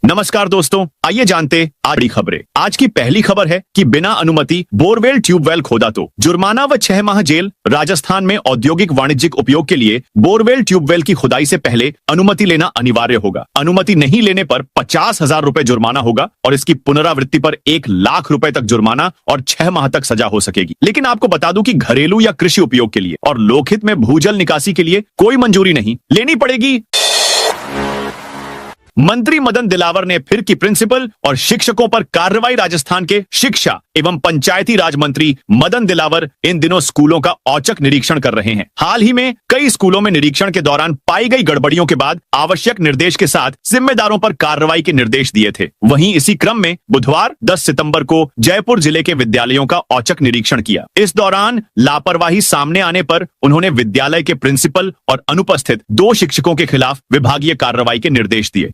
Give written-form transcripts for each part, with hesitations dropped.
नमस्कार दोस्तों, आइए जानते आज बड़ी खबरें। आज की पहली खबर है कि बिना अनुमति बोरवेल ट्यूबवेल खोदा तो जुर्माना व 6 माह जेल। राजस्थान में औद्योगिक वाणिज्यिक उपयोग के लिए बोरवेल ट्यूबवेल की खुदाई से पहले अनुमति लेना अनिवार्य होगा। अनुमति नहीं लेने पर 50,000 रुपए जुर्माना होगा और इसकी पुनरावृत्ति पर 1 लाख रुपए तक जुर्माना और 6 माह तक सजा हो सकेगी। लेकिन आपको बता दूं कि घरेलू या कृषि उपयोग के लिए और लोकहित में भूजल निकासी के लिए कोई मंजूरी नहीं लेनी पड़ेगी। मंत्री मदन दिलावर ने फिर की प्रिंसिपल और शिक्षकों पर कार्रवाई। राजस्थान के शिक्षा एवं पंचायती राज मंत्री मदन दिलावर इन दिनों स्कूलों का औचक निरीक्षण कर रहे हैं। हाल ही में कई स्कूलों में निरीक्षण के दौरान पाई गई गड़बड़ियों के बाद आवश्यक निर्देश के साथ जिम्मेदारों पर कार्रवाई के निर्देश दिए थे। वहीं इसी क्रम में बुधवार 10 सितंबर को जयपुर जिले के विद्यालयों का औचक निरीक्षण किया। इस दौरान लापरवाही सामने आने पर उन्होंने विद्यालय के प्रिंसिपल और अनुपस्थित 2 शिक्षकों के खिलाफ विभागीय कार्रवाई के निर्देश दिए।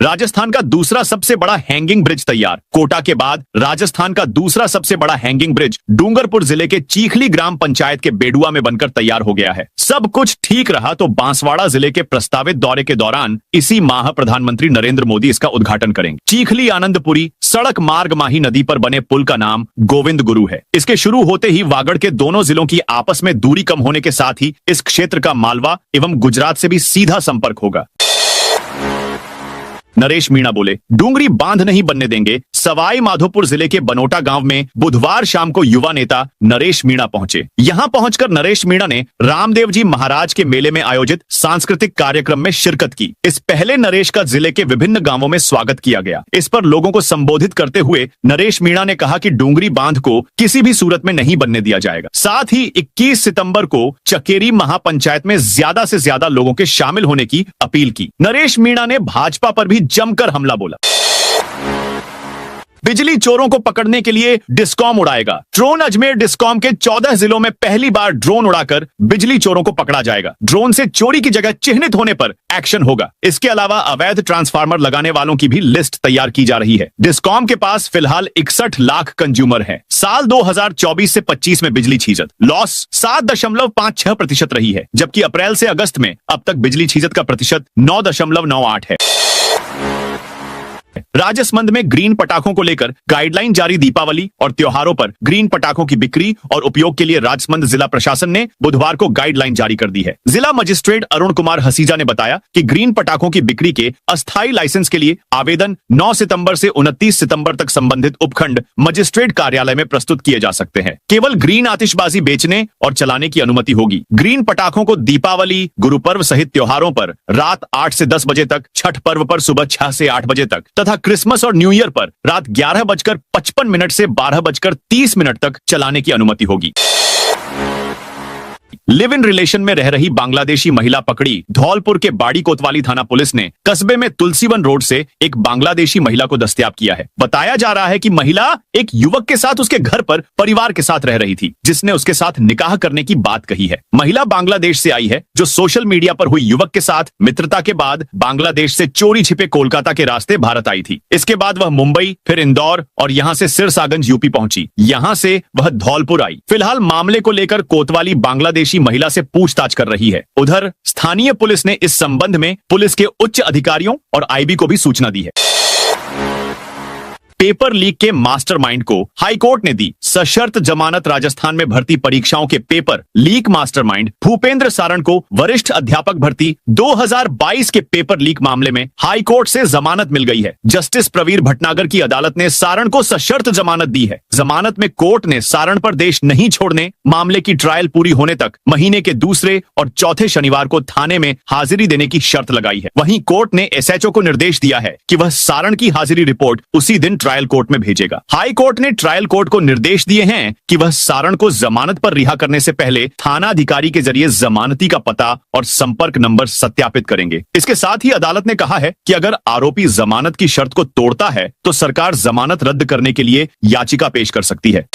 राजस्थान का दूसरा सबसे बड़ा हैंगिंग ब्रिज तैयार। कोटा के बाद राजस्थान का दूसरा सबसे बड़ा हैंगिंग ब्रिज डूंगरपुर जिले के चीखली ग्राम पंचायत के बेडुआ में बनकर तैयार हो गया है। सब कुछ ठीक रहा तो बांसवाड़ा जिले के प्रस्तावित दौरे के दौरान इसी माह प्रधानमंत्री नरेंद्र मोदी इसका उद्घाटन करेंगे। चीखली आनंदपुरी सड़क मार्ग माही नदी पर बने पुल का नाम गोविंद गुरु है। इसके शुरू होते ही वागड़ के दोनों जिलों की आपस में दूरी कम होने के साथ ही इस क्षेत्र का मालवा एवं गुजरात से भी सीधा संपर्क होगा। नरेश मीणा बोले, डूंगरी बांध नहीं बनने देंगे। सवाई माधोपुर जिले के बनोटा गांव में बुधवार शाम को युवा नेता नरेश मीणा पहुंचे। यहां पहुंचकर नरेश मीणा ने रामदेव जी महाराज के मेले में आयोजित सांस्कृतिक कार्यक्रम में शिरकत की। इस पहले नरेश का जिले के विभिन्न गांवों में स्वागत किया गया। इस पर लोगों को संबोधित करते हुए नरेश मीणा ने कहा कि डूंगरी बांध को किसी भी सूरत में नहीं बनने दिया जाएगा। साथ ही 21 सितंबर को चकेरी महापंचायत में ज्यादा से ज्यादा लोगों के शामिल होने की अपील की। नरेश मीणा ने भाजपा पर भी जमकर हमला बोला। बिजली चोरों को पकड़ने के लिए डिस्कॉम उड़ाएगा ड्रोन। अजमेर डिस्कॉम के 14 जिलों में पहली बार ड्रोन उड़ाकर बिजली चोरों को पकड़ा जाएगा। ड्रोन से चोरी की जगह चिन्हित होने पर एक्शन होगा। इसके अलावा अवैध ट्रांसफार्मर लगाने वालों की भी लिस्ट तैयार की जा रही है। डिस्कॉम के पास फिलहाल 61 लाख कंज्यूमर है। साल 2024 से 25 में बिजली छीजत लॉस 7.56% रही है, जबकि अप्रैल से अगस्त में अब तक बिजली छीजत का प्रतिशत 9.98 है। राजसमंद में ग्रीन पटाखों को लेकर गाइडलाइन जारी। दीपावली और त्योहारों पर ग्रीन पटाखों की बिक्री और उपयोग के लिए राजसमंद जिला प्रशासन ने बुधवार को गाइडलाइन जारी कर दी है। जिला मजिस्ट्रेट अरुण कुमार हसीजा ने बताया कि ग्रीन पटाखों की बिक्री के अस्थायी लाइसेंस के लिए आवेदन 9 सितंबर से 29 सितंबर तक संबंधित उपखंड मजिस्ट्रेट कार्यालय में प्रस्तुत किए जा सकते हैं। केवल ग्रीन आतिशबाजी बेचने और चलाने की अनुमति होगी। ग्रीन पटाखों को दीपावली, गुरु पर्व सहित त्योहारों पर रात 8 से 10 बजे तक, छठ पर्व पर सुबह 6 से 8 बजे तक तथा क्रिसमस और न्यू ईयर पर रात 11:55 से 12:30 तक चलाने की अनुमति होगी। लिव इन रिलेशन में रह रही बांग्लादेशी महिला पकड़ी। धौलपुर के बाड़ी कोतवाली थाना पुलिस ने कस्बे में तुलसीवन रोड से एक बांग्लादेशी महिला को दस्तयाब किया है। बताया जा रहा है कि महिला एक युवक के साथ उसके घर पर परिवार के साथ रह रही थी, जिसने उसके साथ निकाह करने की बात कही है। महिला बांग्लादेश से आई है, जो सोशल मीडिया पर हुई युवक के साथ मित्रता के बाद बांग्लादेश से चोरी छिपे कोलकाता के रास्ते भारत आई थी। इसके बाद वह मुंबई, फिर इंदौर और यहाँ से सिरसागंज यूपी पहुंची। यहाँ से वह धौलपुर आई। फिलहाल मामले को लेकर कोतवाली बांग्लादेशी महिला से पूछताछ कर रही है। उधर स्थानीय पुलिस ने इस संबंध में पुलिस के उच्च अधिकारियों और आईबी को भी सूचना दी है। पेपर लीक के मास्टरमाइंड को हाईकोर्ट ने दी सशर्त जमानत। राजस्थान में भर्ती परीक्षाओं के paper leak mastermind Bhupendra Saran को वरिष्ठ अध्यापक भर्ती 2022 के पेपर लीक मामले में हाईकोर्ट से जमानत मिल गई है। जस्टिस प्रवीर भटनागर की अदालत ने सारण को सशर्त जमानत दी है। जमानत में कोर्ट ने सारण पर देश नहीं छोड़ने, मामले की ट्रायल पूरी होने तक महीने के दूसरे और चौथे शनिवार को थाने में हाजिरी देने की शर्त लगाई है। वहीं कोर्ट ने एसएचओ को निर्देश दिया है कि वह सारण की हाजिरी रिपोर्ट उसी दिन ट्रायल कोर्ट में भेजेगा। हाई कोर्ट ने ट्रायल कोर्ट को निर्देश दिए हैं कि वह सारण को जमानत पर रिहा करने से पहले थाना अधिकारी के जरिए जमानती का पता और संपर्क नंबर सत्यापित करेंगे। इसके साथ ही अदालत ने कहा है कि अगर आरोपी जमानत की शर्त को तोड़ता है तो सरकार जमानत रद्द करने के लिए याचिका पेश कर सकती है।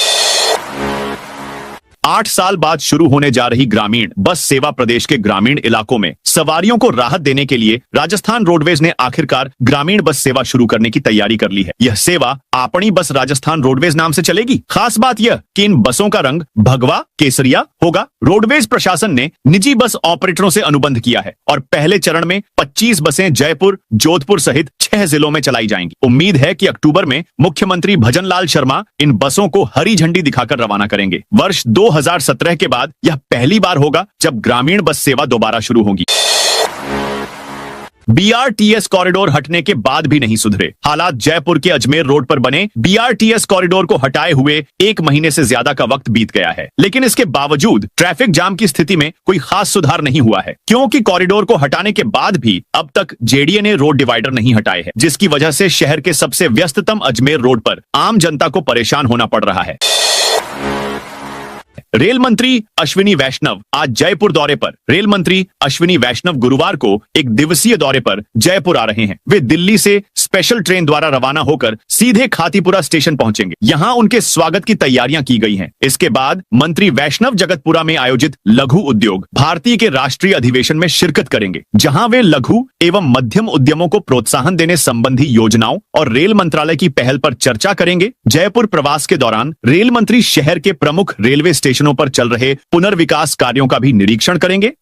8 साल बाद शुरू होने जा रही ग्रामीण बस सेवा प्रदेश के ग्रामीण इलाकों में सवारियों को राहत देने के लिए राजस्थान रोडवेज ने आखिरकार ग्रामीण बस सेवा शुरू करने की तैयारी कर ली है। यह सेवा आपणी बस राजस्थान रोडवेज नाम से चलेगी। खास बात यह कि इन बसों का रंग भगवा केसरिया होगा। रोडवेज प्रशासन ने निजी बस ऑपरेटरों से अनुबंध किया है और पहले चरण में 25 बसें जयपुर, जोधपुर सहित 6 जिलों में चलाई जाएंगी। उम्मीद है कि अक्टूबर में मुख्यमंत्री भजनलाल शर्मा इन बसों को हरी झंडी दिखाकर रवाना करेंगे। वर्ष 2017 के बाद यह पहली बार होगा जब ग्रामीण बस सेवा दोबारा शुरू होगी। बीआरटीएस कॉरिडोर हटने के बाद भी नहीं सुधरे हालात। जयपुर के अजमेर रोड पर बने बीआरटीएस कॉरिडोर को हटाए हुए 1 महीने से ज्यादा का वक्त बीत गया है, लेकिन इसके बावजूद ट्रैफिक जाम की स्थिति में कोई खास सुधार नहीं हुआ है, क्योंकि कॉरिडोर को हटाने के बाद भी अब तक जेडीए ने रोड डिवाइडर नहीं हटाए हैं, जिसकी वजह से शहर के सबसे व्यस्ततम अजमेर रोड पर आम जनता को परेशान होना पड़ रहा है। रेल मंत्री अश्विनी वैष्णव आज जयपुर दौरे पर। रेल मंत्री अश्विनी वैष्णव गुरुवार को एक दिवसीय दौरे पर जयपुर आ रहे हैं। वे दिल्ली से स्पेशल ट्रेन द्वारा रवाना होकर सीधे खातीपुरा स्टेशन पहुंचेंगे। यहां उनके स्वागत की तैयारियां की गई हैं। इसके बाद मंत्री वैष्णव जगतपुरा में आयोजित लघु उद्योग भारती के राष्ट्रीय अधिवेशन में शिरकत करेंगे, जहां वे लघु एवं मध्यम उद्यमों को प्रोत्साहन देने संबंधी योजनाओं और रेल मंत्रालय की पहल पर चर्चा करेंगे। जयपुर प्रवास के दौरान रेल मंत्री शहर के प्रमुख रेलवे स्टेशनों पर चल रहे पुनर्विकास कार्यों का भी निरीक्षण करेंगे।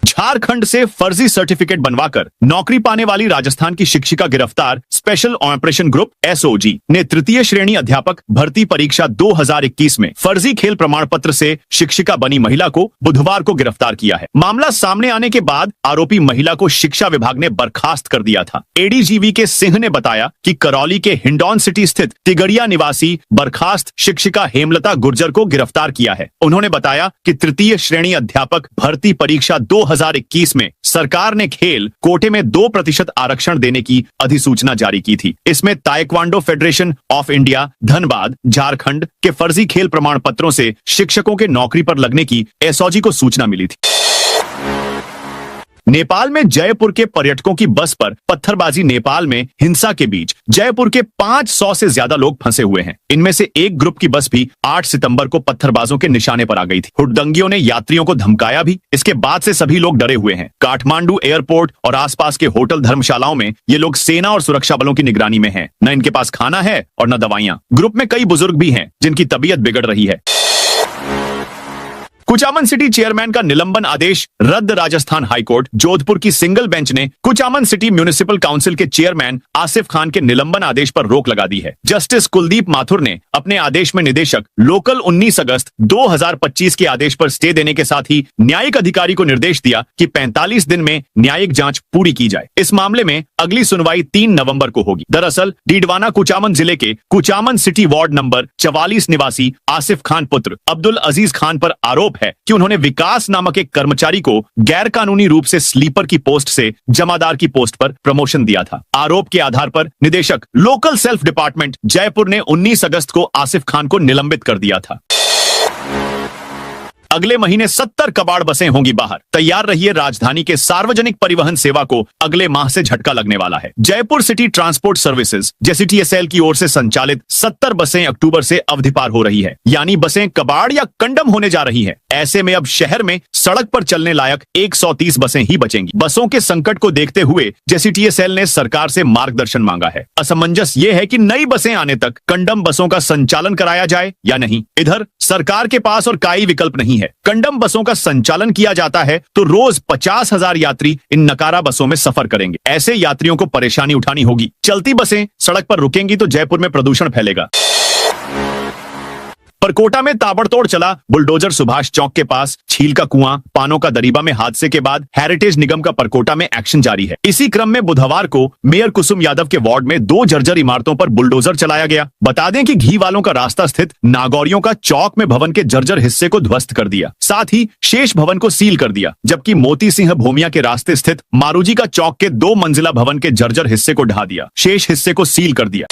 झारखंड से फर्जी सर्टिफिकेट बनवाकर नौकरी पाने वाली राजस्थान की शिक्षिका गिरफ्तार। स्पेशल ऑपरेशन ग्रुप एसओजी ने तृतीय श्रेणी अध्यापक भर्ती परीक्षा 2021 में फर्जी खेल प्रमाण पत्र से शिक्षिका बनी महिला को बुधवार को गिरफ्तार किया है। मामला सामने आने के बाद आरोपी महिला को शिक्षा विभाग ने बर्खास्त कर दिया था। एडीजीवी के सिंह ने बताया कि करौली के हिंडौन सिटी स्थित तिगड़िया निवासी बर्खास्त शिक्षिका हेमलता गुर्जर को गिरफ्तार किया है। उन्होंने बताया कि तृतीय श्रेणी अध्यापक भर्ती परीक्षा 2021 में सरकार ने खेल कोटे में 2% आरक्षण देने की अधिसूचना जारी की थी। इसमें taekwondo federation of India Dhanbad Jharkhand के फर्जी खेल प्रमाण पत्रों से शिक्षकों के नौकरी पर लगने की एसओजी को सूचना मिली थी। नेपाल में जयपुर के पर्यटकों की बस पर पत्थरबाजी। नेपाल में हिंसा के बीच जयपुर के 500 से ज्यादा लोग फंसे हुए हैं। इनमें से एक ग्रुप की बस भी 8 सितंबर को पत्थरबाजों के निशाने पर आ गई थी। हुड़दंगियों ने यात्रियों को धमकाया भी। इसके बाद से सभी लोग डरे हुए हैं। काठमांडू एयरपोर्ट और आसपास के होटल धर्मशालाओं में ये लोग सेना और सुरक्षा बलों की निगरानी में हैं। न इनके पास खाना है और न दवाइयां। ग्रुप में कई बुजुर्ग भी हैं जिनकी तबीयत बिगड़ रही है। कुचामन सिटी चेयरमैन का निलंबन आदेश रद्द। राजस्थान हाईकोर्ट जोधपुर की सिंगल बेंच ने कुचामन सिटी म्युनिसिपल काउंसिल के चेयरमैन आसिफ खान के निलंबन आदेश पर रोक लगा दी है। जस्टिस कुलदीप माथुर ने अपने आदेश में निदेशक लोकल 19 अगस्त 2025 के आदेश पर स्टे देने के साथ ही न्यायिक अधिकारी को निर्देश दिया कि 45 दिन में न्यायिक जांच पूरी की जाए। इस मामले में अगली सुनवाई 3 नवंबर को होगी। दरअसल डीडवाना कुचामन जिले के कुचामन सिटी वार्ड नंबर 44 निवासी आसिफ खान पुत्र अब्दुल अजीज खान पर आरोप है कि उन्होंने विकास नामक एक कर्मचारी को गैर कानूनी रूप से स्लीपर की पोस्ट से जमादार की पोस्ट पर प्रमोशन दिया था। आरोप के आधार पर निदेशक लोकल सेल्फ डिपार्टमेंट जयपुर ने 19 अगस्त को आसिफ खान को निलंबित कर दिया था। अगले महीने 70 कबाड़ बसें होंगी बाहर। तैयार रहिए, राजधानी के सार्वजनिक परिवहन सेवा को अगले माह से झटका लगने वाला है। Jaipur city transport services JCTSL की ओर से संचालित 70 बसें अक्टूबर से अवधि पार हो रही है, यानी बसें कबाड़ या कंडम होने जा रही हैं। ऐसे में अब शहर में सड़क पर चलने लायक 130 बसें ही बचेंगी। बसों के संकट को देखते हुए जेसीटीएसएल ने सरकार से मार्गदर्शन मांगा है। असमंजस ये है कि नई बसें आने तक कंडम बसों का संचालन कराया जाए या नहीं। इधर सरकार के पास और कोई विकल्प नहीं है। कंडम बसों का संचालन किया जाता है तो रोज 50,000 यात्री इन नकारा बसों में सफर करेंगे। ऐसे यात्रियों को परेशानी उठानी होगी। चलती बसें सड़क पर रुकेंगी तो जयपुर में प्रदूषण फैलेगा। परकोटा में ताबड़तोड़ चला बुलडोजर। सुभाष चौक के पास छील का कुआं, पानों का दरीबा में हादसे के बाद हेरिटेज निगम का परकोटा में एक्शन जारी है। इसी क्रम में बुधवार को मेयर कुसुम यादव के वार्ड में 2 जर्जर इमारतों पर बुलडोजर चलाया गया। बता दें कि घी वालों का रास्ता स्थित नागौरियों का चौक में भवन के जर्जर हिस्से को ध्वस्त कर दिया, साथ ही शेष भवन को सील कर दिया, जबकि मोती सिंह भूमिया के रास्ते स्थित मारूजी का चौक के 2 मंजिला भवन के जर्जर हिस्से को ढा दिया, शेष हिस्से को सील कर दिया।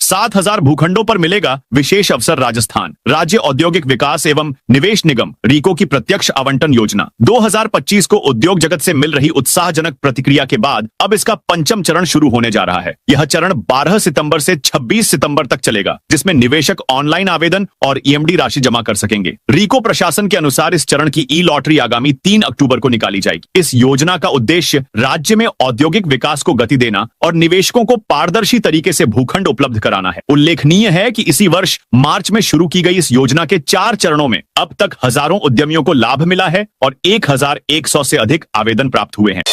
7,000 भूखंडों पर मिलेगा विशेष अवसर। राजस्थान राज्य औद्योगिक विकास एवं निवेश निगम रीको की प्रत्यक्ष आवंटन योजना 2025 को उद्योग जगत से मिल रही उत्साहजनक प्रतिक्रिया के बाद अब इसका पंचम चरण शुरू होने जा रहा है। यह चरण 12 सितंबर से 26 सितंबर तक चलेगा, जिसमें निवेशक ऑनलाइन आवेदन और ईएमडी राशि जमा कर सकेंगे। रीको प्रशासन के अनुसार इस चरण की ई लॉटरी आगामी 3 अक्टूबर को निकाली जाएगी। इस योजना का उद्देश्य राज्य में औद्योगिक विकास को गति देना और निवेशकों को पारदर्शी तरीके से भूखंड उपलब्ध कराना है। उल्लेखनीय है कि इसी वर्ष मार्च में शुरू की गई इस योजना के 4 चरणों में अब तक हजारों उद्यमियों को लाभ मिला है और 1100 से अधिक आवेदन प्राप्त हुए हैं।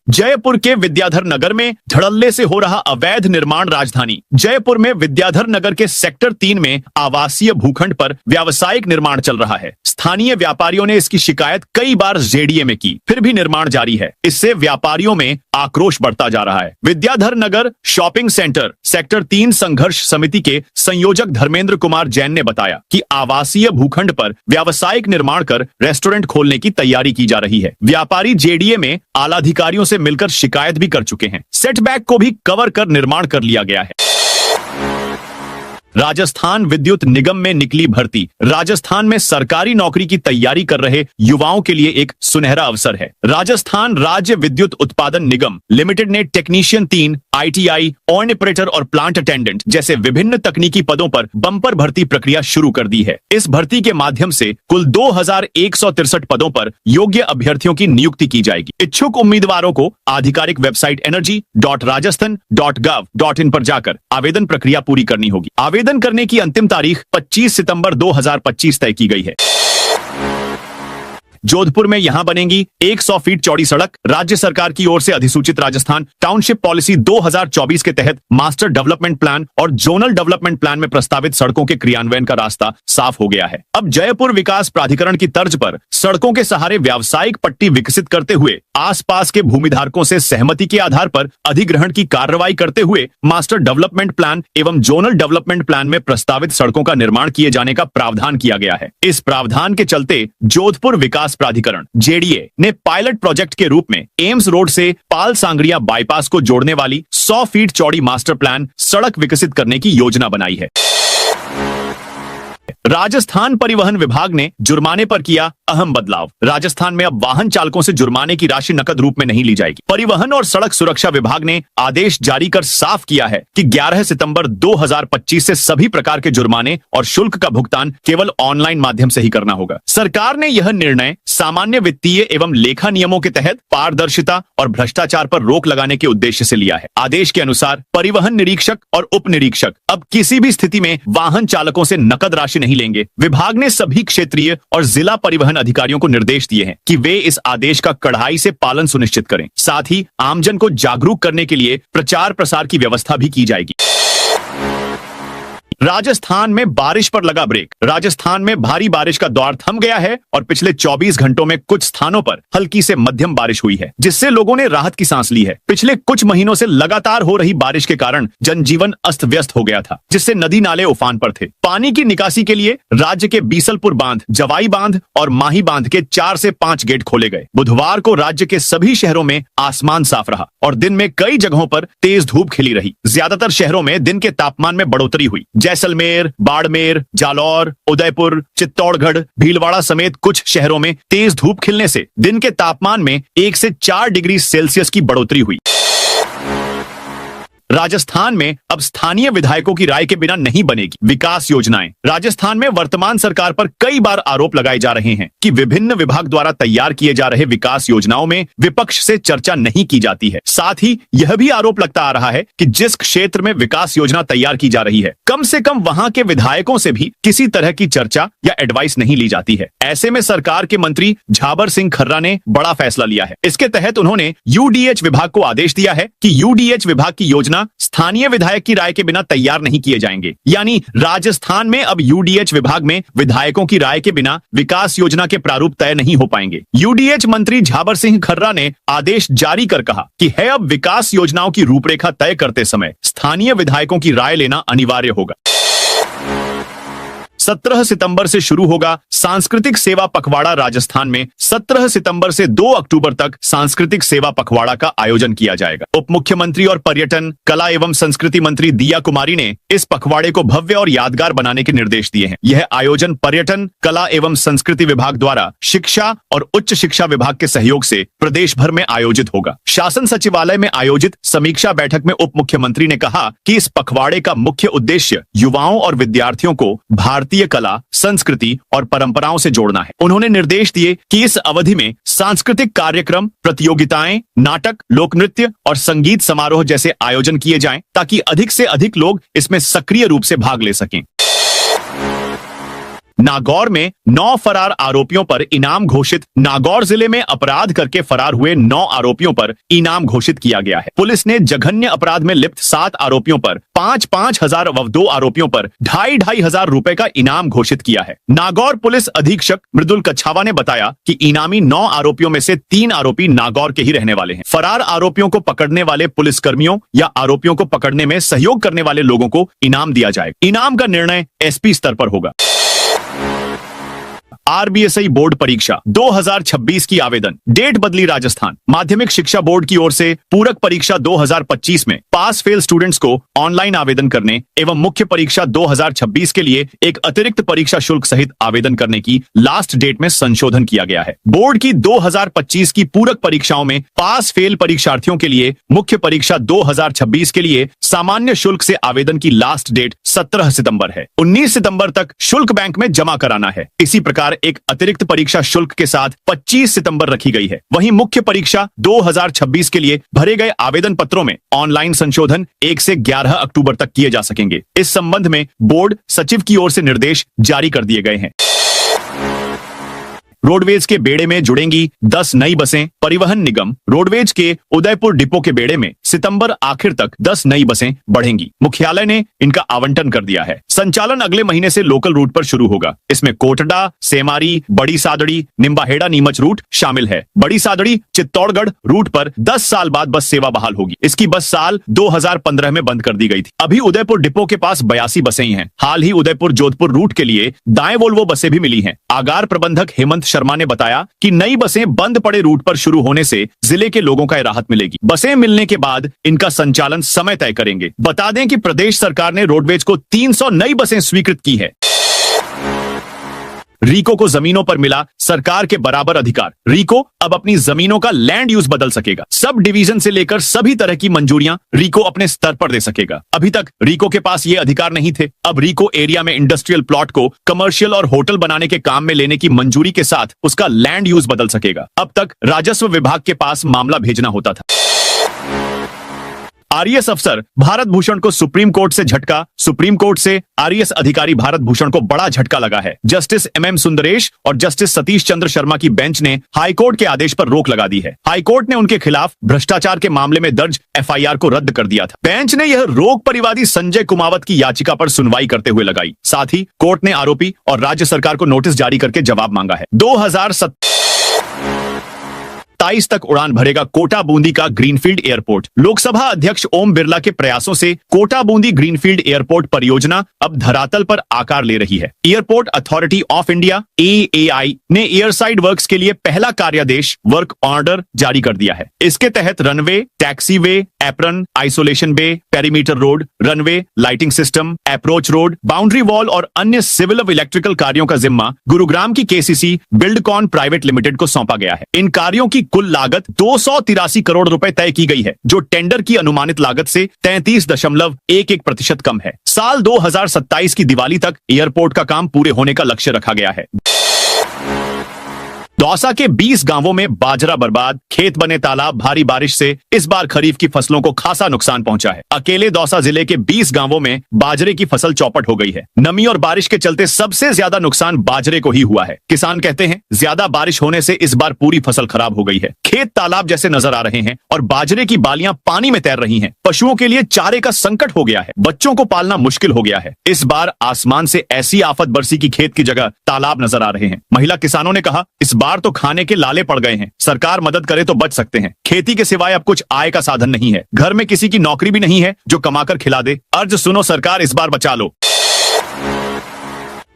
जयपुर के विद्याधर नगर में धड़ल्ले से हो रहा अवैध निर्माण। राजधानी जयपुर में विद्याधर नगर के सेक्टर 3 में आवासीय भूखंड पर व्यावसायिक निर्माण चल रहा है। स्थानीय व्यापारियों ने इसकी शिकायत कई बार जेडीए में की, फिर भी निर्माण जारी है। इससे व्यापारियों में आक्रोश बढ़ता जा रहा है। Vidyadhar Nagar shopping centre sector 3 संघर्ष समिति के संयोजक धर्मेंद्र कुमार जैन ने बताया कि आवासीय भूखंड पर व्यावसायिक निर्माण कर रेस्टोरेंट खोलने की तैयारी की जा रही है। व्यापारी जेडीए में आलाधिकारियों से मिलकर शिकायत भी कर चुके हैं। सेटबैक को भी कवर कर निर्माण कर लिया गया है। राजस्थान विद्युत निगम में निकली भर्ती। राजस्थान में सरकारी नौकरी की तैयारी कर रहे युवाओं के लिए एक सुनहरा अवसर है। राजस्थान राज्य विद्युत उत्पादन निगम लिमिटेड ने टेक्नीशियन 3, आईटीआई, ऑपरेटर और प्लांट अटेंडेंट जैसे विभिन्न तकनीकी पदों पर बम्पर भर्ती प्रक्रिया शुरू कर दी है। इस भर्ती के माध्यम से कुल 2163 पदों पर योग्य अभ्यर्थियों की नियुक्ति की जाएगी। इच्छुक उम्मीदवारों को आधिकारिक वेबसाइट energy.rajasthan.gov.in पर जाकर आवेदन प्रक्रिया पूरी करनी होगी। आवेदन करने की अंतिम तारीख 25 सितंबर 2025 तय की गई है। जोधपुर में यहां बनेगी 100 फीट चौड़ी सड़क। राज्य सरकार की ओर से अधिसूचित राजस्थान टाउनशिप पॉलिसी 2024 के तहत मास्टर डेवलपमेंट प्लान और जोनल डेवलपमेंट प्लान में प्रस्तावित सड़कों के क्रियान्वयन का रास्ता साफ हो गया है। अब जयपुर विकास प्राधिकरण की तर्ज पर सड़कों के सहारे व्यावसायिक पट्टी विकसित करते हुए आसपास के भूमिधारकों से सहमति के आधार पर अधिग्रहण की कार्रवाई करते हुए मास्टर डेवलपमेंट प्लान एवं जोनल डेवलपमेंट प्लान में प्रस्तावित सड़कों का निर्माण किए जाने का प्रावधान किया गया है। इस प्रावधान के चलते जोधपुर विकास प्राधिकरण जेडीए ने पायलट प्रोजेक्ट के रूप में एम्स रोड से पाल सांगरिया बाईपास को जोड़ने वाली 100 फीट चौड़ी मास्टर प्लान सड़क विकसित करने की योजना बनाई है। राजस्थान परिवहन विभाग ने जुर्माने पर किया अहम बदलाव। राजस्थान में अब वाहन चालकों से जुर्माने की राशि नकद रूप में नहीं ली जाएगी। परिवहन और सड़क सुरक्षा विभाग ने आदेश जारी कर साफ किया है कि 11 सितंबर 2025 से सभी प्रकार के जुर्माने और शुल्क का भुगतान केवल ऑनलाइन माध्यम से ही करना होगा। सरकार ने यह निर्णय सामान्य वित्तीय एवं लेखा नियमों के तहत पारदर्शिता और भ्रष्टाचार पर रोक लगाने के उद्देश्य से लिया है। आदेश के अनुसार परिवहन निरीक्षक और उप निरीक्षक अब किसी भी स्थिति में वाहन चालकों से नकद राशि नहीं लेंगे। विभाग ने सभी क्षेत्रीय और जिला परिवहन अधिकारियों को निर्देश दिए हैं कि वे इस आदेश का कड़ाई से पालन सुनिश्चित करें। साथ ही आमजन को जागरूक करने के लिए प्रचार प्रसार की व्यवस्था भी की जाएगी। राजस्थान में बारिश पर लगा ब्रेक। राजस्थान में भारी बारिश का दौर थम गया है और पिछले 24 घंटों में कुछ स्थानों पर हल्की से मध्यम बारिश हुई है, जिससे लोगों ने राहत की सांस ली है। पिछले कुछ महीनों से लगातार हो रही बारिश के कारण जनजीवन अस्त व्यस्त हो गया था, जिससे नदी नाले उफान पर थे। पानी की निकासी के लिए राज्य के बीसलपुर बांध, जवाई बांध और माही बांध के 4 से 5 गेट खोले गए। बुधवार को राज्य के सभी शहरों में आसमान साफ रहा और दिन में कई जगहों पर तेज धूप खिली रही। ज्यादातर शहरों में दिन के तापमान में बढ़ोतरी हुई। जैसलमेर, बाड़मेर, जालौर, उदयपुर, चित्तौड़गढ़, भीलवाड़ा समेत कुछ शहरों में तेज धूप खिलने से दिन के तापमान में 1 से 4 डिग्री सेल्सियस की बढ़ोतरी हुई। राजस्थान में अब स्थानीय विधायकों की राय के बिना नहीं बनेगी विकास योजनाएं। राजस्थान में वर्तमान सरकार पर कई बार आरोप लगाए जा रहे हैं कि विभिन्न विभाग द्वारा तैयार किए जा रहे विकास योजनाओं में विपक्ष से चर्चा नहीं की जाती है। साथ ही यह भी आरोप लगता आ रहा है कि जिस क्षेत्र में विकास योजना तैयार की जा रही है, कम से कम वहां के विधायकों से भी किसी तरह की चर्चा या एडवाइस नहीं ली जाती है। ऐसे में सरकार के मंत्री झाबर सिंह खर्रा ने बड़ा फैसला लिया है। इसके तहत उन्होंने यूडीएच विभाग को आदेश दिया है कि यूडीएच विभाग की योजना स्थानीय विधायक की राय के बिना तैयार नहीं किए जाएंगे। यानी राजस्थान में अब यूडीएच विभाग में विधायकों की राय के बिना विकास योजना के प्रारूप तय नहीं हो पाएंगे। यूडीएच मंत्री झाबर सिंह खर्रा ने आदेश जारी कर कहा कि है अब विकास योजनाओं की रूपरेखा तय करते समय स्थानीय विधायकों की राय लेना अनिवार्य होगा। 17 सितंबर से शुरू होगा सांस्कृतिक सेवा पखवाड़ा। राजस्थान में 17 सितंबर से 2 अक्टूबर तक सांस्कृतिक सेवा पखवाड़ा का आयोजन किया जाएगा। उप मुख्यमंत्री और पर्यटन, कला एवं संस्कृति मंत्री दिया कुमारी ने इस पखवाड़े को भव्य और यादगार बनाने के निर्देश दिए हैं। यह आयोजन पर्यटन, कला एवं संस्कृति विभाग द्वारा शिक्षा और उच्च शिक्षा विभाग के सहयोग से प्रदेश भर में आयोजित होगा। शासन सचिवालय में आयोजित समीक्षा बैठक में उप मुख्यमंत्री ने कहा कि इस पखवाड़े का मुख्य उद्देश्य युवाओं और विद्यार्थियों को भारतीय कला, संस्कृति और परंपराओं से जोड़ना है। उन्होंने निर्देश दिए कि इस अवधि में सांस्कृतिक कार्यक्रम, प्रतियोगिताएं, नाटक, लोक नृत्य और संगीत समारोह जैसे आयोजन किए जाएं ताकि अधिक से अधिक लोग इसमें सक्रिय रूप से भाग ले सकें। नागौर में 9 फरार आरोपियों पर इनाम घोषित। नागौर जिले में अपराध करके फरार हुए 9 आरोपियों पर इनाम घोषित किया गया है। पुलिस ने जघन्य अपराध में लिप्त 7 आरोपियों पर 5-5 हजार व 2 आरोपियों पर 2,500 हजार रुपए का इनाम घोषित किया है। नागौर पुलिस अधीक्षक मृदुल कच्छावा ने बताया कि इनामी 9 आरोपियों में से 3 आरोपी नागौर के ही रहने वाले हैं। फरार आरोपियों को पकड़ने वाले पुलिस कर्मियों या आरोपियों को पकड़ने में सहयोग करने वाले लोगों को इनाम दिया जाएगा। इनाम का निर्णय एसपी स्तर पर होगा। आरबीएसई बोर्ड परीक्षा 2026 की आवेदन डेट बदली। राजस्थान माध्यमिक शिक्षा बोर्ड की ओर से पूरक परीक्षा 2025 में पास फेल स्टूडेंट्स को ऑनलाइन आवेदन करने एवं मुख्य परीक्षा 2026 के लिए एक अतिरिक्त परीक्षा शुल्क सहित आवेदन करने की लास्ट डेट में संशोधन किया गया है। बोर्ड की 2025 की पूरक परीक्षाओं में पास फेल परीक्षार्थियों के लिए मुख्य परीक्षा 2026 के लिए सामान्य शुल्क से आवेदन की लास्ट डेट 17 सितंबर है। 19 सितंबर तक शुल्क बैंक में जमा कराना है। इसी प्रकार एक अतिरिक्त परीक्षा शुल्क के साथ 25 सितंबर रखी गई है। वहीं मुख्य परीक्षा 2026 के लिए भरे गए आवेदन पत्रों में ऑनलाइन संशोधन 1 से 11 अक्टूबर तक किए जा सकेंगे। इस संबंध में बोर्ड सचिव की ओर से निर्देश जारी कर दिए गए हैं। रोडवेज के बेड़े में जुड़ेंगी 10 नई बसें। परिवहन निगम रोडवेज के उदयपुर डिपो के बेड़े में सितंबर आखिर तक 10 नई बसें बढ़ेंगी। मुख्यालय ने इनका आवंटन कर दिया है। संचालन अगले महीने से लोकल रूट पर शुरू होगा। इसमें कोटड़ा, सेमारी, बड़ी सादड़ी, निम्बाहेड़ा, नीमच रूट शामिल है। बड़ी सादड़ी चित्तौड़गढ़ रूट पर 10 साल बाद बस सेवा बहाल होगी। इसकी बस साल 2015 में बंद कर दी गई थी। अभी उदयपुर डिपो के पास 82 बसें ही हैं। हाल ही उदयपुर जोधपुर रूट के लिए दाएं वोल्वो बसें भी मिली हैं। आगार प्रबंधक हेमंत शर्मा ने बताया कि नई बसें बंद पड़े रूट पर शुरू होने से जिले के लोगों को राहत मिलेगी। बसें मिलने के बाद इनका संचालन समय तय करेंगे। बता दें कि प्रदेश सरकार ने रोडवेज को 300 नई बसें स्वीकृत की है। रीको को जमीनों पर मिला सरकार के बराबर अधिकार। रीको अब अपनी जमीनों का लैंड यूज बदल सकेगा। सब डिवीजन से लेकर सभी तरह की मंजूरियां रीको अपने स्तर पर दे सकेगा। अभी तक रीको के पास ये अधिकार नहीं थे। अब रीको एरिया में इंडस्ट्रियल प्लॉट को कमर्शियल और होटल बनाने के काम में लेने की मंजूरी के साथ उसका लैंड यूज बदल सकेगा। अब तक राजस्व विभाग के पास मामला भेजना होता था। आरएएस अफसर भारत भूषण को सुप्रीम कोर्ट से झटका। सुप्रीम कोर्ट से आरएएस अधिकारी भारत भूषण को बड़ा झटका लगा है। जस्टिस एमएम सुंदरेश और जस्टिस सतीश चंद्र शर्मा की बेंच ने हाईकोर्ट के आदेश पर रोक लगा दी है। हाईकोर्ट ने उनके खिलाफ भ्रष्टाचार के मामले में दर्ज एफआईआर को रद्द कर दिया था। बेंच ने यह रोक परिवादी संजय कुमावत की याचिका पर सुनवाई करते हुए लगाई। साथ ही कोर्ट ने आरोपी और राज्य सरकार को नोटिस जारी करके जवाब मांगा है। 2027 तक उड़ान भरेगा कोटा बूंदी का ग्रीनफील्ड एयरपोर्ट। लोकसभा अध्यक्ष ओम बिरला के प्रयासों से कोटा बूंदी ग्रीनफील्ड एयरपोर्ट परियोजना अब धरातल पर आकार ले रही है। Airport authority of India AAI ने एयरसाइड वर्क्स के लिए पहला कार्यादेश वर्क ऑर्डर जारी कर दिया है। इसके तहत runway, taxiway, apron, isolation bay, perimeter road, runway, lighting system, approach road, boundary wall और अन्य सिविल व इलेक्ट्रिकल कार्यों का जिम्मा गुरुग्राम की केसीसी बिल्डकॉन प्राइवेट लिमिटेड को सौंपा गया है। इन कार्यों की कुल लागत 283 करोड़ रुपए तय की गई है, जो टेंडर की अनुमानित लागत से 33.11% कम है। साल 2027 की दिवाली तक एयरपोर्ट का काम पूरे होने का लक्ष्य रखा गया है। दौसा के 20 गांवों में बाजरा बर्बाद, खेत बने तालाब। भारी बारिश से इस बार खरीफ की फसलों को खासा नुकसान पहुंचा है। अकेले दौसा जिले के 20 गांवों में बाजरे की फसल चौपट हो गई है। नमी और बारिश के चलते सबसे ज्यादा नुकसान बाजरे को ही हुआ है। किसान कहते हैं ज्यादा बारिश होने से इस बार पूरी फसल खराब हो गई है। खेत तालाब जैसे नजर आ रहे हैं और बाजरे की बालियां पानी में तैर रही हैं। पशुओं के लिए चारे का संकट हो गया है। बच्चों को पालना मुश्किल हो गया है। इस बार आसमान से ऐसी आफत बरसी की खेत की जगह तालाब नजर आ रहे हैं। महिला किसानों ने कहा, इस बार तो खाने के लाले पड़ गए हैं। सरकार मदद करे तो बच सकते हैं। खेती के सिवाय अब कुछ आय का साधन नहीं है। घर में किसी की नौकरी भी नहीं है जो कमाकर खिला दे। अर्ज सुनो सरकार, इस बार बचा लो।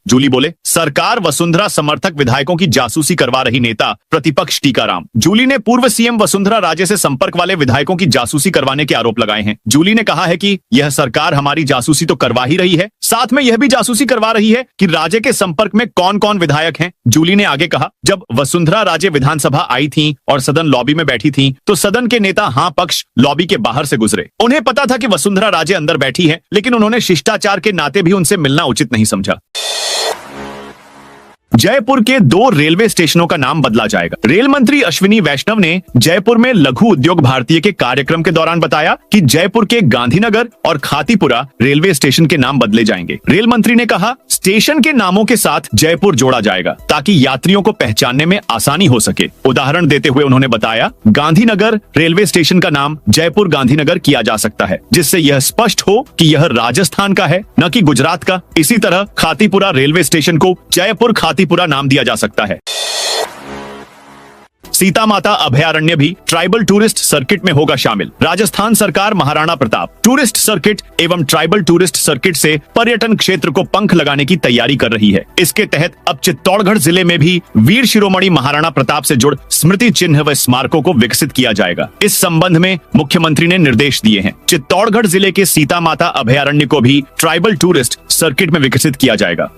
जूली बोले, सरकार वसुंधरा समर्थक विधायकों की जासूसी करवा रही, नेता प्रतिपक्ष टीकाराम। जूली ने पूर्व सीएम वसुंधरा राजे से संपर्क वाले विधायकों की जासूसी करवाने के आरोप लगाए हैं। जूली ने कहा है कि यह सरकार हमारी जासूसी तो करवा ही रही है, साथ में यह भी जासूसी करवा रही है कि राजे के संपर्क में कौन कौन विधायक हैं। जूली ने आगे कहा, जब वसुंधरा राजे विधानसभा आई थी और सदन लॉबी में बैठी थी तो सदन के नेता हाँ पक्ष लॉबी के बाहर से गुजरे। उन्हें पता था कि वसुंधरा राजे अंदर बैठी है, लेकिन उन्होंने शिष्टाचार के नाते भी उनसे मिलना उचित नहीं समझा। जयपुर के 2 रेलवे स्टेशनों का नाम बदला जाएगा। रेल मंत्री अश्विनी वैष्णव ने जयपुर में लघु उद्योग भारतीय के कार्यक्रम के दौरान बताया कि जयपुर के गांधीनगर और खातीपुरा रेलवे स्टेशन के नाम बदले जाएंगे। रेल मंत्री ने कहा, स्टेशन के नामों के साथ जयपुर जोड़ा जाएगा ताकि यात्रियों को पहचानने में आसानी हो सके। उदाहरण देते हुए उन्होंने बताया, गांधीनगर रेलवे स्टेशन का नाम जयपुर गांधीनगर किया जा सकता है, जिससे यह स्पष्ट हो कि यह राजस्थान का है, न कि गुजरात का। इसी तरह खातीपुरा रेलवे स्टेशन को जयपुर खातीपुरा नाम दिया जा सकता है। सीता माता अभयारण्य भी ट्राइबल टूरिस्ट सर्किट में होगा शामिल। राजस्थान सरकार महाराणा प्रताप टूरिस्ट सर्किट एवं ट्राइबल टूरिस्ट सर्किट से पर्यटन क्षेत्र को पंख लगाने की तैयारी कर रही है। इसके तहत अब चित्तौड़गढ़ जिले में भी वीर शिरोमणि महाराणा प्रताप से जुड़ स्मृति चिन्ह व स्मारकों को विकसित किया जाएगा। इस संबंध में मुख्यमंत्री ने निर्देश दिए हैं। चित्तौड़गढ़ जिले के सीता माता अभयारण्य को भी ट्राइबल टूरिस्ट सर्किट में विकसित किया जाएगा।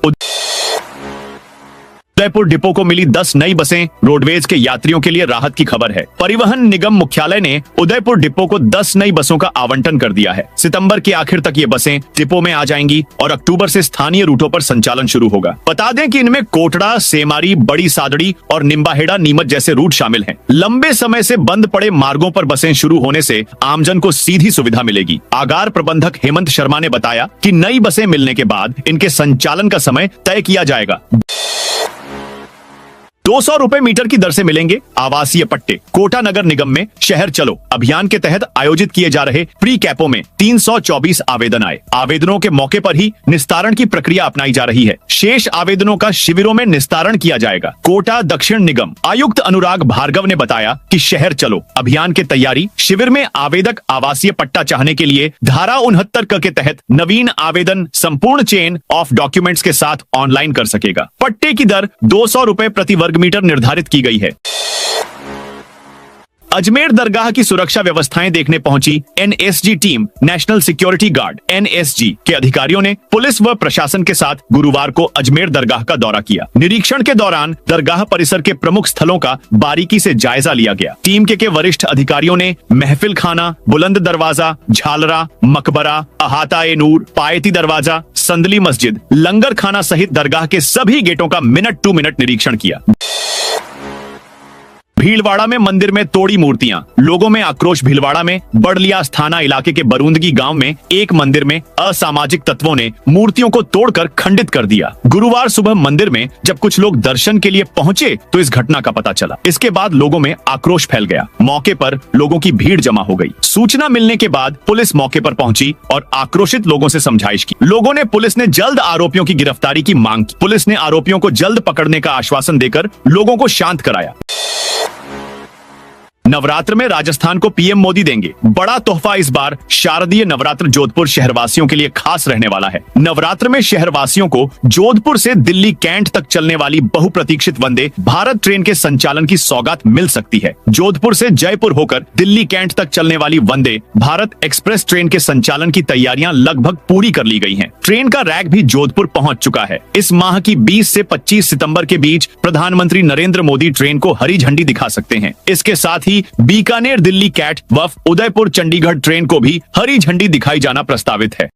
उदयपुर डिपो को मिली 10 नई बसें, रोडवेज के यात्रियों के लिए राहत की खबर है। परिवहन निगम मुख्यालय ने उदयपुर डिपो को 10 नई बसों का आवंटन कर दिया है। सितंबर के आखिर तक ये बसें डिपो में आ जाएंगी और अक्टूबर से स्थानीय रूटों पर संचालन शुरू होगा। बता दें कि इनमें कोटड़ा, सेमारी, बड़ी सादड़ी और निम्बाहेड़ा, नीमच जैसे रूट शामिल हैं। लंबे समय से बंद पड़े मार्गों पर बसें शुरू होने से आमजन को सीधी सुविधा मिलेगी। आगार प्रबंधक हेमंत शर्मा ने बताया कि नई बसें मिलने के बाद इनके संचालन का समय तय किया जाएगा। 200 रुपए मीटर की दर से मिलेंगे आवासीय पट्टे। कोटा नगर निगम में शहर चलो अभियान के तहत आयोजित किए जा रहे प्री कैपो में 324 आवेदन आए। आवेदनों के मौके पर ही निस्तारण की प्रक्रिया अपनाई जा रही है। शेष आवेदनों का शिविरों में निस्तारण किया जाएगा। कोटा दक्षिण निगम आयुक्त अनुराग भार्गव ने बताया कि शहर चलो अभियान की तैयारी शिविर में आवेदक आवासीय पट्टा चाहने के लिए धारा 69 के तहत नवीन आवेदन संपूर्ण चेन ऑफ डॉक्यूमेंट्स के साथ ऑनलाइन कर सकेगा। पट्टे की दर 200 रुपए प्रति वर्ग मीटर निर्धारित की गई है। अजमेर दरगाह की सुरक्षा व्यवस्थाएं देखने पहुंची NSG team, national security guard NSG के अधिकारियों ने पुलिस व प्रशासन के साथ गुरुवार को अजमेर दरगाह का दौरा किया। निरीक्षण के दौरान दरगाह परिसर के प्रमुख स्थलों का बारीकी से जायजा लिया गया। टीम के वरिष्ठ अधिकारियों ने महफिल खाना, बुलंद दरवाजा, झालरा, मकबरा, अहाता-ए-नूर, पायती दरवाजा, संदली मस्जिद, लंगर खाना सहित दरगाह के सभी गेटों का मिनट टू मिनट निरीक्षण किया। भीलवाड़ा में मंदिर में तोड़ी मूर्तियां, लोगों में आक्रोश। भीलवाड़ा में बड़लिया थाना इलाके के बरूंदगी गांव में एक मंदिर में असामाजिक तत्वों ने मूर्तियों को तोड़कर खंडित कर दिया। गुरुवार सुबह मंदिर में जब कुछ लोग दर्शन के लिए पहुंचे तो इस घटना का पता चला। इसके बाद लोगों में आक्रोश फैल गया। मौके पर लोगों की भीड़ जमा हो गई। सूचना मिलने के बाद पुलिस मौके पर पहुंची और आक्रोशित लोगों से समझाइश की। लोगों ने पुलिस ने जल्द आरोपियों की गिरफ्तारी की मांग की। पुलिस ने आरोपियों को जल्द पकड़ने का आश्वासन देकर लोगों को शांत कराया। नवरात्र में राजस्थान को पीएम मोदी देंगे बड़ा तोहफा। इस बार शारदीय नवरात्र जोधपुर शहरवासियों के लिए खास रहने वाला है। नवरात्र में शहरवासियों को जोधपुर से दिल्ली कैंट तक चलने वाली बहुप्रतीक्षित वंदे भारत ट्रेन के संचालन की सौगात मिल सकती है। जोधपुर से जयपुर होकर दिल्ली कैंट तक चलने वाली वंदे भारत एक्सप्रेस ट्रेन के संचालन की तैयारियां लगभग पूरी कर ली गई हैं। ट्रेन का रैक भी जोधपुर पहुंच चुका है। इस माह की 20 से 25 सितंबर के बीच प्रधानमंत्री नरेंद्र मोदी ट्रेन को हरी झंडी दिखा सकते हैं। इसके साथ ही बीकानेर दिल्ली कैट व उदयपुर चंडीगढ़ ट्रेन को भी हरी झंडी दिखाई जाना प्रस्तावित है।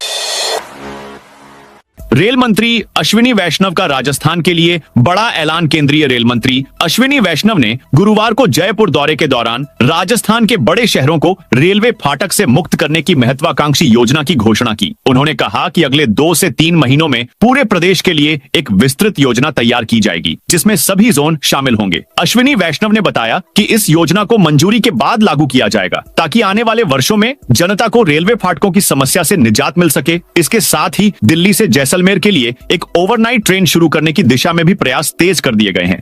रेल मंत्री अश्विनी वैष्णव का राजस्थान के लिए बड़ा ऐलान। केंद्रीय रेल मंत्री अश्विनी वैष्णव ने गुरुवार को जयपुर दौरे के दौरान राजस्थान के बड़े शहरों को रेलवे फाटक से मुक्त करने की महत्वाकांक्षी योजना की घोषणा की। उन्होंने कहा कि अगले 2 से 3 महीनों में पूरे प्रदेश के लिए एक विस्तृत योजना तैयार की जाएगी, जिसमें सभी जोन शामिल होंगे। अश्विनी वैष्णव ने बताया कि इस योजना को मंजूरी के बाद लागू किया जाएगा ताकि आने वाले वर्षों में जनता को रेलवे फाटकों की समस्या से निजात मिल सके। इसके साथ ही दिल्ली से जैसलमेर के लिए एक ओवरनाइट ट्रेन शुरू करने की दिशा में भी प्रयास तेज कर दिए गए हैं।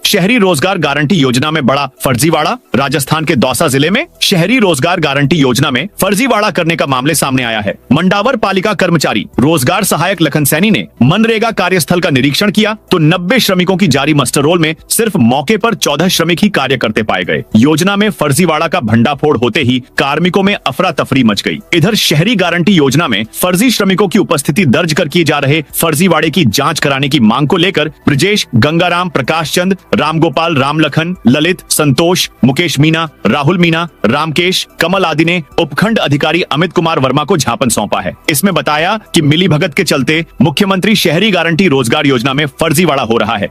शहरी रोजगार गारंटी योजना में बड़ा फर्जीवाड़ा। राजस्थान के दौसा जिले में शहरी रोजगार गारंटी योजना में फर्जीवाड़ा करने का मामले सामने आया है। मंडावर पालिका कर्मचारी रोजगार सहायक लखन सैनी ने मनरेगा कार्यस्थल का निरीक्षण किया तो 90 श्रमिकों की जारी मस्टर रोल में सिर्फ मौके पर 14 श्रमिक ही कार्य करते पाए गए। योजना में फर्जीवाड़ा का भंडाफोड़ होते ही कार्मिकों में अफरा तफरी मच गई। इधर शहरी गारंटी योजना में फर्जी श्रमिकों की उपस्थिति दर्ज कर किए जा रहे फर्जीवाड़े की जांच कराने की मांग को लेकर ब्रजेश, गंगाराम, प्रकाश चंद, रामगोपाल, रामलखन, ललित, संतोष, मुकेश मीना, राहुल मीना, रामकेश, कमल आदि ने उपखंड अधिकारी अमित कुमार वर्मा को ज्ञापन सौंपा है। इसमें बताया कि मिलीभगत के चलते मुख्यमंत्री शहरी गारंटी रोजगार योजना में फर्जीवाड़ा हो रहा है।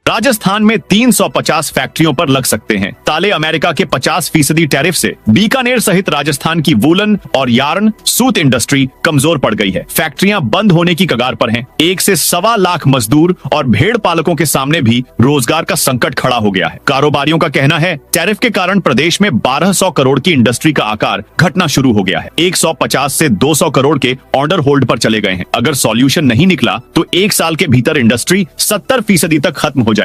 राजस्थान में 350 फैक्ट्रियों पर लग सकते हैं ताले। अमेरिका के 50% टैरिफ से बीकानेर सहित राजस्थान की वूलन और यार्न सूत इंडस्ट्री कमजोर पड़ गई है। फैक्ट्रियां बंद होने की कगार पर हैं। 1 से 1.25 लाख मजदूर और भेड़ पालकों के सामने भी रोजगार का संकट खड़ा हो गया है। कारोबारियों का कहना है टैरिफ के कारण प्रदेश में 1200 करोड़ की इंडस्ट्री का आकार घटना शुरू हो गया है। 150 से 200 करोड़ के ऑर्डर होल्ड पर चले गए हैं। अगर सॉल्यूशन नहीं निकला तो 1 साल के भीतर इंडस्ट्री 70% तक खत्म हो जाएगी।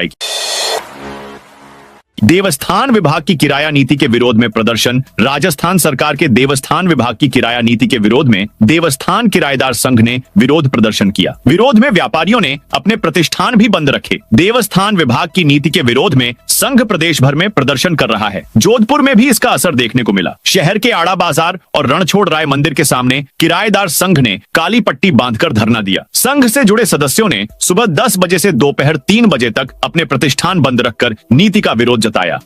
देवस्थान विभाग की किराया नीति के विरोध में प्रदर्शन। राजस्थान सरकार के देवस्थान विभाग की किराया नीति के विरोध में देवस्थान किराएदार संघ ने विरोध प्रदर्शन किया। विरोध में व्यापारियों ने अपने प्रतिष्ठान भी बंद रखे। देवस्थान विभाग की नीति के विरोध में संघ प्रदेश भर में प्रदर्शन कर रहा है। जोधपुर में भी इसका असर देखने को मिला। शहर के आड़ा बाजार और रणछोड़ राय मंदिर के सामने किराएदार संघ ने काली पट्टी बांधकर धरना दिया। संघ से जुड़े सदस्यों ने सुबह 10 बजे से दोपहर 3 बजे तक अपने प्रतिष्ठान बंद रखकर नीति का विरोध जताया।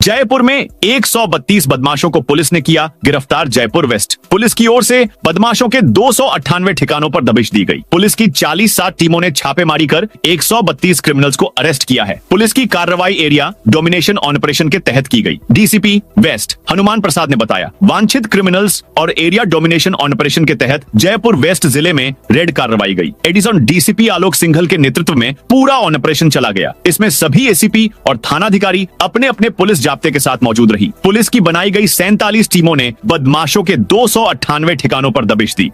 जयपुर में 132 बदमाशों को पुलिस ने किया गिरफ्तार। जयपुर वेस्ट पुलिस की ओर से बदमाशों के 298 ठिकानों पर दबिश दी गई। पुलिस की 40-60 टीमों ने छापेमारी कर 132 क्रिमिनल्स को अरेस्ट किया है। पुलिस की कार्रवाई एरिया डोमिनेशन ऑपरेशन के तहत की गई। डीसीपी वेस्ट हनुमान प्रसाद ने बताया वांछित क्रिमिनल्स और एरिया डोमिनेशन ऑपरेशन के तहत जयपुर वेस्ट जिले में रेड कार्रवाई गई। एडिशन डीसीपी आलोक सिंघल के नेतृत्व में पूरा ऑपरेशन चला गया। इसमें सभी एसीपी और थानाधिकारी अपने अपने पुलिस जाब्ते के साथ मौजूद रही। पुलिस की बनाई गई 47 टीमों ने बदमाशों के 298 ठिकानों पर दबिश दी।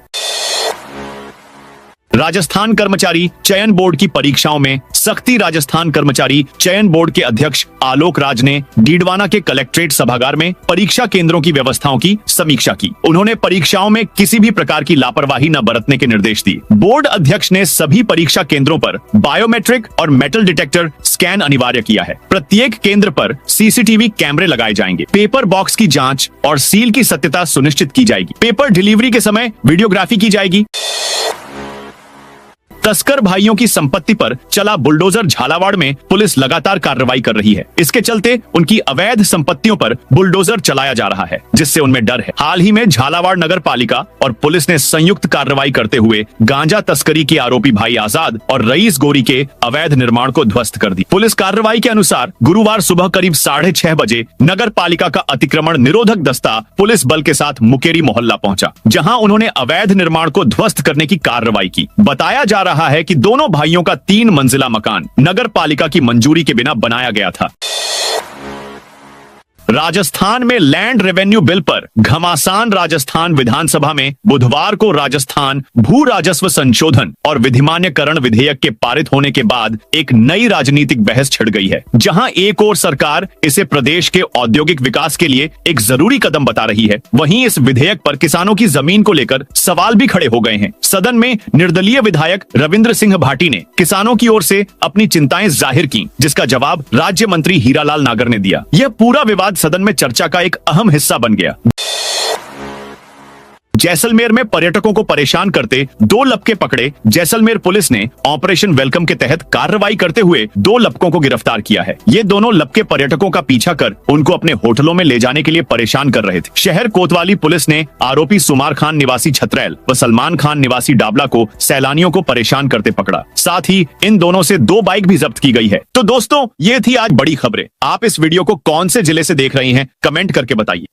राजस्थान कर्मचारी चयन बोर्ड की परीक्षाओं में सख्ती। राजस्थान कर्मचारी चयन बोर्ड के अध्यक्ष आलोक राज ने डीडवाना के कलेक्ट्रेट सभागार में परीक्षा केंद्रों की व्यवस्थाओं की समीक्षा की। उन्होंने परीक्षाओं में किसी भी प्रकार की लापरवाही न बरतने के निर्देश दिए। बोर्ड अध्यक्ष ने सभी परीक्षा केंद्रों पर बायोमेट्रिक और मेटल डिटेक्टर स्कैन अनिवार्य किया है। प्रत्येक केंद्र पर सीसीटीवी कैमरे लगाए जाएंगे। पेपर बॉक्स की जांच और सील की सत्यता सुनिश्चित की जाएगी। पेपर डिलीवरी के समय वीडियोग्राफी की जाएगी। तस्कर भाइयों की संपत्ति पर चला बुलडोजर। झालावाड़ में पुलिस लगातार कार्रवाई कर रही है। इसके चलते उनकी अवैध संपत्तियों पर बुलडोजर चलाया जा रहा है, जिससे उनमें डर है। हाल ही में झालावाड़ नगर पालिका और पुलिस ने संयुक्त कार्रवाई करते हुए गांजा तस्करी के आरोपी भाई आजाद और रईस गोरी के अवैध निर्माण को ध्वस्त कर दी। पुलिस कार्रवाई के अनुसार गुरुवार सुबह करीब 6:30 बजे नगर पालिका का अतिक्रमण निरोधक दस्ता पुलिस बल के साथ मुकेरी मोहल्ला पहुंचा, जहां उन्होंने अवैध निर्माण को ध्वस्त करने की कार्रवाई की। बताया जा रहा है कि दोनों भाइयों का 3 मंजिला मकान नगर पालिका की मंजूरी के बिना बनाया गया था। राजस्थान में लैंड रेवेन्यू बिल पर घमासान। राजस्थान विधानसभा में बुधवार को राजस्थान भू राजस्व संशोधन और विधिमान्यकरण विधेयक के पारित होने के बाद एक नई राजनीतिक बहस छिड़ गई है, जहां एक ओर सरकार इसे प्रदेश के औद्योगिक विकास के लिए एक जरूरी कदम बता रही है, वहीं इस विधेयक पर किसानों की जमीन को लेकर सवाल भी खड़े हो गए हैं। सदन में निर्दलीय विधायक रविंद्र सिंह भाटी ने किसानों की ओर से अपनी चिंताएं जाहिर की, जिसका जवाब राज्य मंत्री हीरालाल नागर ने दिया। यह पूरा विवाद सदन में चर्चा का एक अहम हिस्सा बन गया। जैसलमेर में पर्यटकों को परेशान करते 2 लपके पकड़े। जैसलमेर पुलिस ने ऑपरेशन वेलकम के तहत कार्रवाई करते हुए 2 लपकों को गिरफ्तार किया है। ये दोनों लपके पर्यटकों का पीछा कर उनको अपने होटलों में ले जाने के लिए परेशान कर रहे थे। शहर कोतवाली पुलिस ने आरोपी सुमार खान निवासी छतरैल व सलमान खान निवासी डाबला को सैलानियों को परेशान करते पकड़ा। साथ ही इन दोनों से 2 बाइक भी जब्त की गई है। तो दोस्तों, ये थी आज बड़ी खबरें। आप इस वीडियो को कौन से जिले से देख रहे हैं, कमेंट करके बताइए।